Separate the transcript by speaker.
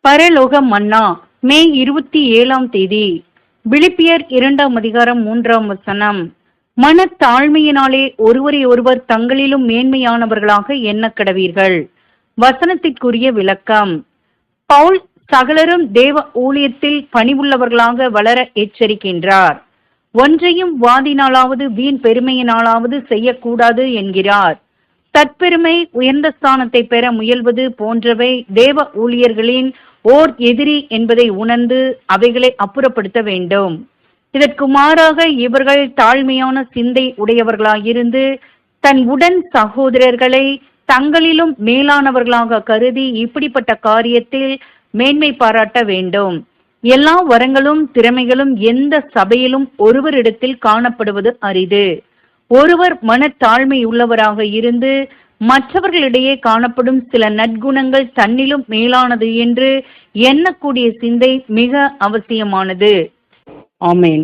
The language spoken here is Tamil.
Speaker 1: பரலோக மன்னா மே 27ஆம் தேதி. பிலிப்பியர் 2ஆம் அதிகாரம் 3ஆம் வசனம். மனத்தாழ்மையினாலே ஒருவரை ஒருவர் தங்களிலும் மேன்மையானவர்களாக எண்ணக் கடவீர்கள். வசனத்திற்குரிய விளக்கம். பவுல் சகலரும் தேவ ஊழியத்தில் பணிவுள்ளவர்களாக வளர எச்சரிக்கின்றார். ஒன்றையும் வாதினாலாவது வீண் பெருமையினாலாவது செய்யக்கூடாது என்கிறார். தற்பெருமை, உயர்ந்த ஸ்தானத்தை பெற முயல்வது போன்றவை தேவ ஊழியர்களின் ஓர் எதிரி என்பதை உணர்ந்து அவைகளை அப்புறப்படுத்த வேண்டும். இதற்கு மாறாக இவர்கள் தாழ்மையான சிந்தை உடையவர்களாயிருந்து தன் உடன் சகோதரர்களை தங்களிலும் மேலானவர்களாக கருதி இப்படிப்பட்ட காரியத்தில் மேன்மை பாராட்ட வேண்டும். எல்லா வரங்களும் திறமைகளும் எந்த சபையிலும் ஒருவரிடத்தில் காணப்படுவது அரிது. ஒருவர் மனத்தாழ்மை உள்ளவராக இருந்து மற்றவர்களிடையே காணப்படும் சில நற்குணங்கள் தன்னிலும் மேலானது என்று எண்ணக்கூடிய சிந்தை மிக அவசியமானது. ஆமேன்.